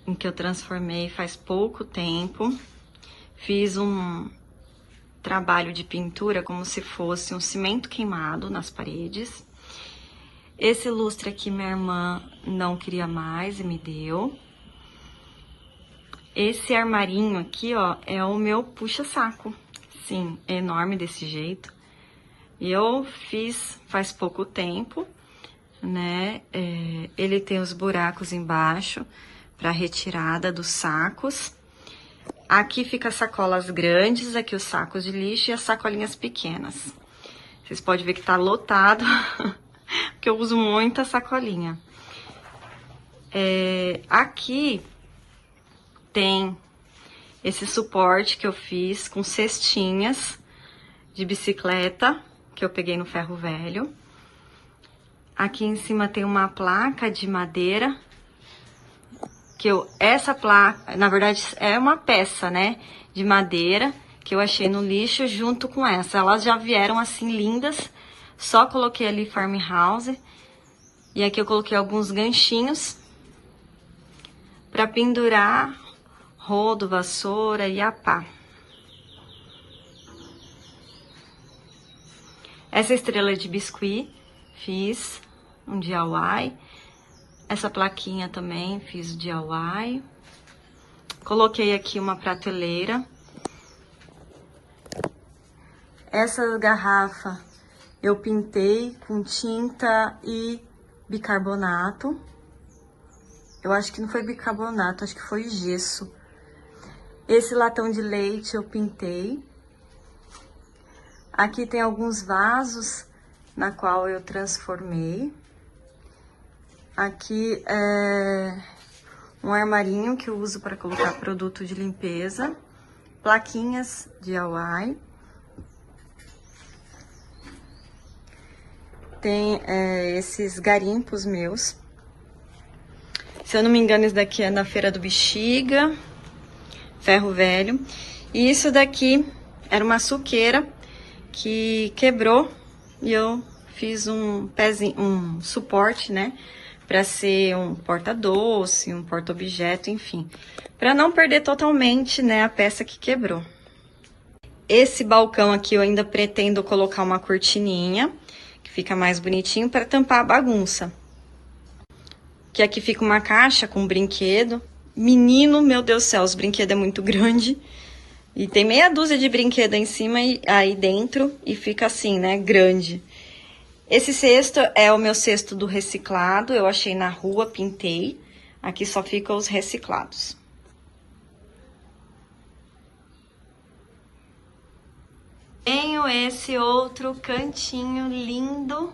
em que eu transformei faz pouco tempo. Fiz um trabalho de pintura como se fosse um cimento queimado nas paredes. Esse lustre aqui minha irmã não queria mais e me deu. Esse armarinho aqui, ó, é o meu puxa-saco. Sim, é enorme desse jeito. E eu fiz faz pouco tempo, né? Ele tem os buracos embaixo para retirada dos sacos. Aqui fica as sacolas grandes, aqui os sacos de lixo e as sacolinhas pequenas. Vocês podem ver que tá lotado, porque eu uso muita sacolinha. Aqui tem esse suporte que eu fiz com cestinhas de bicicleta, que eu peguei no ferro velho. Aqui em cima tem uma placa de madeira, essa placa, na verdade, é uma peça, né, de madeira, que eu achei no lixo junto com essa. Elas já vieram assim lindas, só coloquei ali farmhouse. E aqui eu coloquei alguns ganchinhos para pendurar rodo, vassoura e a pá. Essa estrela de biscuit, fiz um DIY. Essa plaquinha também fiz o DIY. Coloquei aqui uma prateleira. Essa garrafa eu pintei com tinta e bicarbonato. Eu acho que não foi bicarbonato, acho que foi gesso. Esse latão de leite eu pintei. Aqui tem alguns vasos na qual eu transformei. Aqui é um armarinho que eu uso para colocar produto de limpeza. Plaquinhas DIY. Tem esses garimpos meus. Se eu não me engano, esse daqui é da Feira do Bexiga, ferro velho. E isso daqui era uma suqueira que quebrou e eu fiz um pezinho, um suporte, né? Para ser um porta-doce, um porta-objeto, enfim. Para não perder totalmente, né, a peça que quebrou. Esse balcão aqui eu ainda pretendo colocar uma cortininha, que fica mais bonitinho para tampar a bagunça. Que aqui fica uma caixa com brinquedo. Menino, meu Deus do céu, os brinquedos é muito grande. E tem meia dúzia de brinquedo em cima e aí dentro e fica assim, né, grande. Esse cesto é o meu cesto do reciclado, eu achei na rua, pintei. Aqui só ficam os reciclados. tenho esse outro cantinho lindo,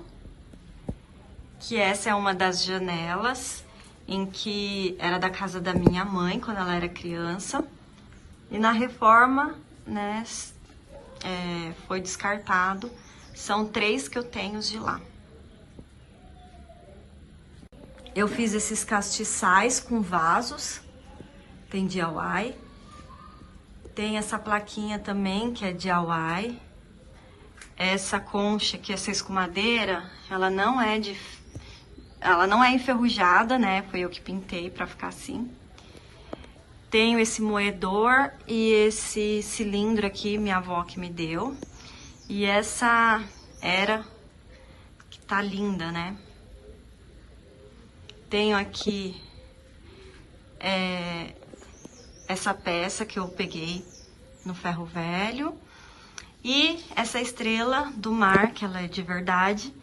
que essa é uma das janelas, em que era da casa da minha mãe, quando ela era criança. E na reforma, né, foi descartado. São 3 que eu tenho de lá. Eu fiz esses castiçais com vasos, tem DIY. Tem essa plaquinha também, que é DIY. Essa concha, que é essa escumadeira, ela não é enferrujada, né? Foi eu que pintei pra ficar assim. Tenho esse moedor e esse cilindro aqui, minha avó que me deu. E essa era, que tá linda, né? Tenho aqui essa peça que eu peguei no ferro velho. E essa estrela do mar, que ela é de verdade.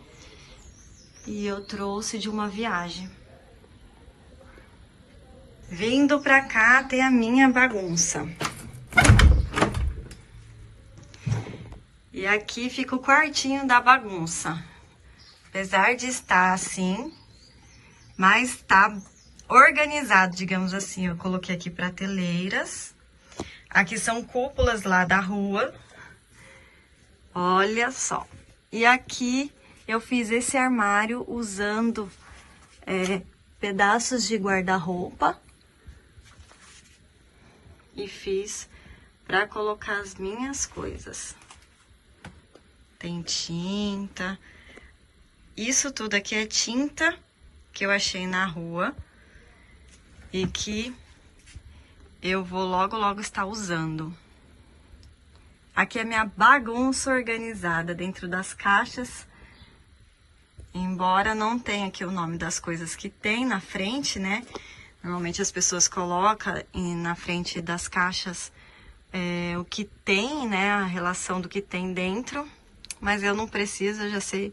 E eu trouxe de uma viagem. Vindo pra cá tem a minha bagunça. E aqui fica o quartinho da bagunça. Apesar de estar assim, mas tá organizado, digamos assim. Eu coloquei aqui prateleiras. Aqui são cúpulas lá da rua. Olha só. E aqui eu fiz esse armário usando pedaços de guarda-roupa. E fiz para colocar as minhas coisas. Tem tinta. Isso tudo aqui é tinta que eu achei na rua. E que eu vou logo estar usando. Aqui é a minha bagunça organizada dentro das caixas. Embora não tenha aqui o nome das coisas que tem na frente, né? Normalmente as pessoas colocam na frente das caixas o que tem, né? A relação do que tem dentro. Mas eu não preciso, eu já sei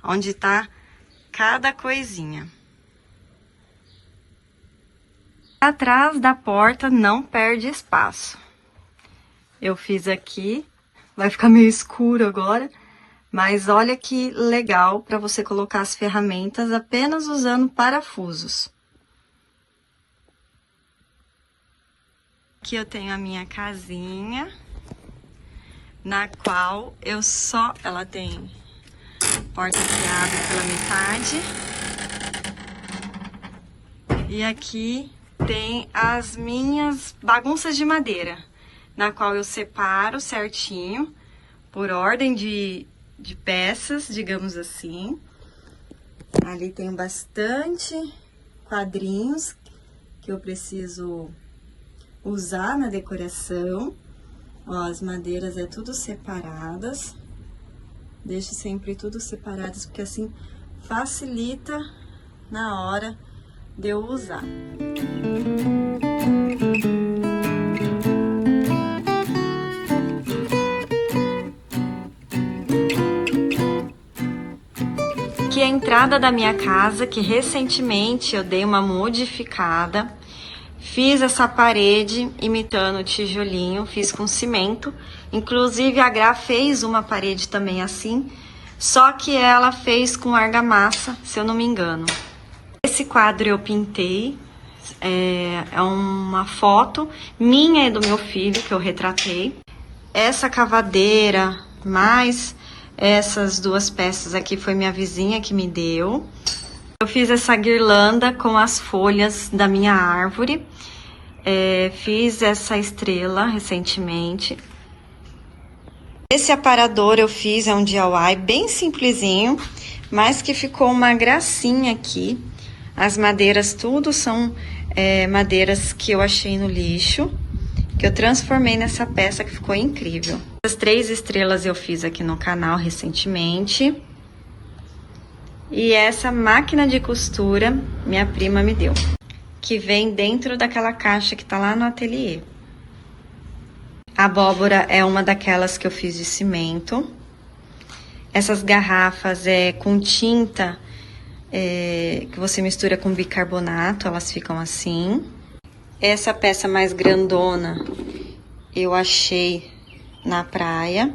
onde tá cada coisinha. Atrás da porta não perde espaço. Eu fiz aqui, vai ficar meio escuro agora, mas olha que legal para você colocar as ferramentas apenas usando parafusos. Aqui eu tenho a minha casinha, na qual ela tem porta que abre pela metade. E aqui tem as minhas bagunças de madeira, na qual eu separo certinho, por ordem de peças, digamos assim. Ali tem bastante quadrinhos que eu preciso usar na decoração. Ó, as madeiras é tudo separadas. Deixo sempre tudo separadas, porque assim facilita na hora de eu usar. Aqui é a entrada da minha casa, que recentemente eu dei uma modificada. Fiz essa parede imitando tijolinho, fiz com cimento. Inclusive a Gra fez uma parede também assim, só que ela fez com argamassa, se eu não me engano. Esse quadro eu pintei, é uma foto minha e do meu filho que eu retratei. Essa cavadeira, mais essas 2 peças aqui foi minha vizinha que me deu. Eu fiz essa guirlanda com as folhas da minha árvore. Fiz essa estrela recentemente. Esse aparador eu fiz, é um DIY bem simplesinho, mas que ficou uma gracinha aqui. As madeiras tudo são madeiras que eu achei no lixo, que eu transformei nessa peça que ficou incrível. As 3 estrelas eu fiz aqui no canal recentemente. E essa máquina de costura minha prima me deu, que vem dentro daquela caixa que tá lá no ateliê. A abóbora é uma daquelas que eu fiz de cimento. Essas garrafas com tinta que você mistura com bicarbonato, elas ficam assim. Essa peça mais grandona eu achei na praia.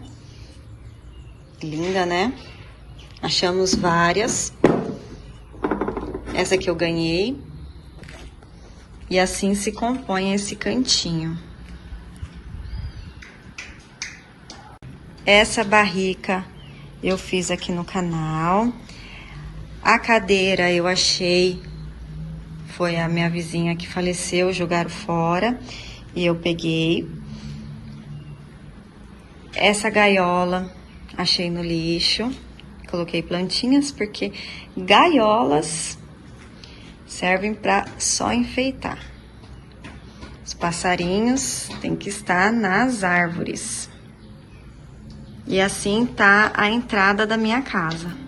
Linda, né? Achamos várias. Essa que eu ganhei. E assim se compõe esse cantinho. Essa barrica eu fiz aqui no canal. A cadeira eu achei, foi a minha vizinha que faleceu, jogaram fora e eu peguei. Essa gaiola achei no lixo, coloquei plantinhas porque gaiolas servem para só enfeitar. Os passarinhos têm que estar nas árvores. E assim tá a entrada da minha casa.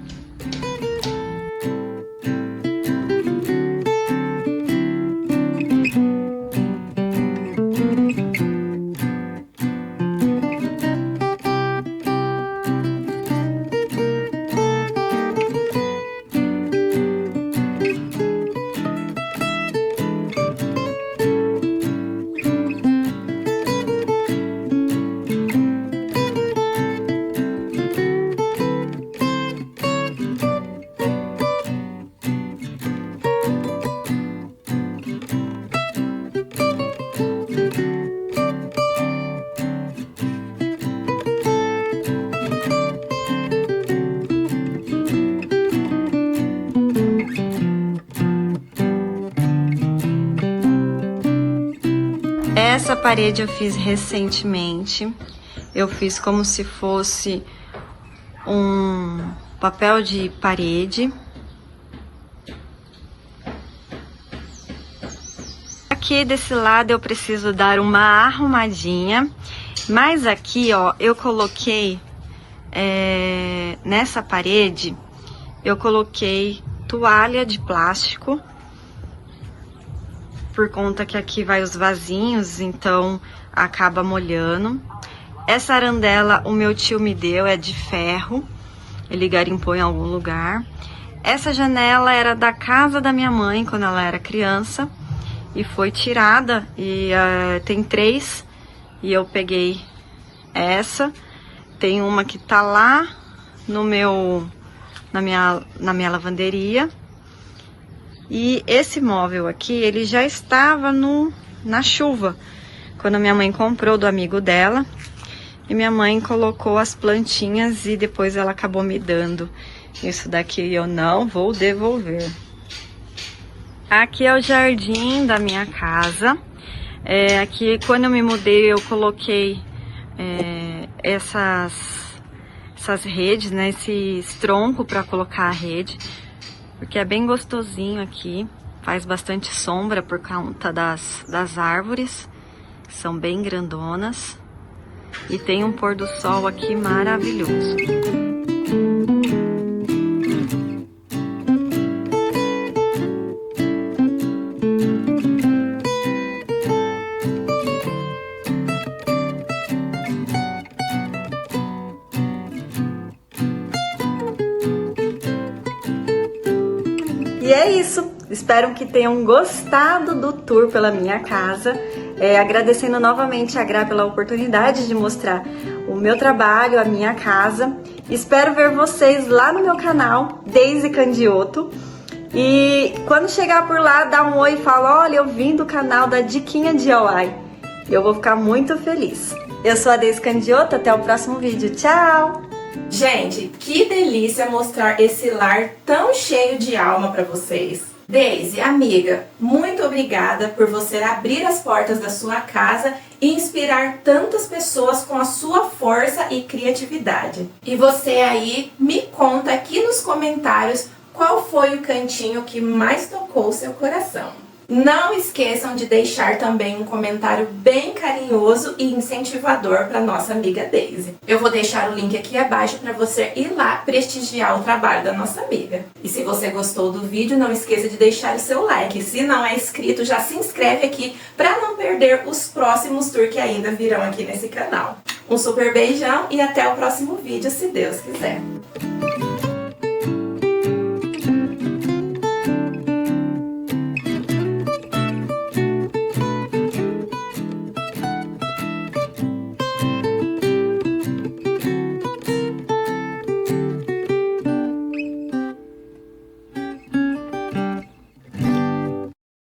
Essa parede eu fiz recentemente. Eu fiz como se fosse um papel de parede. Aqui desse lado eu preciso dar uma arrumadinha. Mas aqui, ó, eu coloquei nessa parede, eu coloquei toalha de plástico. Por conta que aqui vai os vasinhos, então acaba molhando. Essa arandela o meu tio me deu, é de ferro. Ele garimpou em algum lugar. Essa janela era da casa da minha mãe, quando ela era criança. E foi tirada, e tem 3. E eu peguei essa. Tem uma que tá lá no na minha lavanderia. E esse móvel aqui, ele já estava na chuva, quando a minha mãe comprou do amigo dela. E minha mãe colocou as plantinhas e depois ela acabou me dando. Isso daqui eu não vou devolver. Aqui é o jardim da minha casa. Aqui, quando eu me mudei, eu coloquei essas redes, né? Esses troncos para colocar a rede. Porque é bem gostosinho aqui, faz bastante sombra por conta das árvores, que são bem grandonas. E tem um pôr do sol aqui maravilhoso. E é isso, espero que tenham gostado do tour pela minha casa, agradecendo novamente a Gra pela oportunidade de mostrar o meu trabalho, a minha casa. Espero ver vocês lá no meu canal, Deise Candioto, e quando chegar por lá, dá um oi e fala: olha, eu vim do canal da Diquinha DIY, eu vou ficar muito feliz. Eu sou a Deise Candioto, até o próximo vídeo, tchau! Gente, que delícia mostrar esse lar tão cheio de alma para vocês. Deise, amiga, muito obrigada por você abrir as portas da sua casa e inspirar tantas pessoas com a sua força e criatividade. E você aí, me conta aqui nos comentários qual foi o cantinho que mais tocou o seu coração. Não esqueçam de deixar também um comentário bem carinhoso e incentivador para nossa amiga Deise. Eu vou deixar o link aqui abaixo para você ir lá prestigiar o trabalho da nossa amiga. E se você gostou do vídeo, não esqueça de deixar o seu like. Se não é inscrito, já se inscreve aqui para não perder os próximos tours que ainda virão aqui nesse canal. Um super beijão e até o próximo vídeo, se Deus quiser.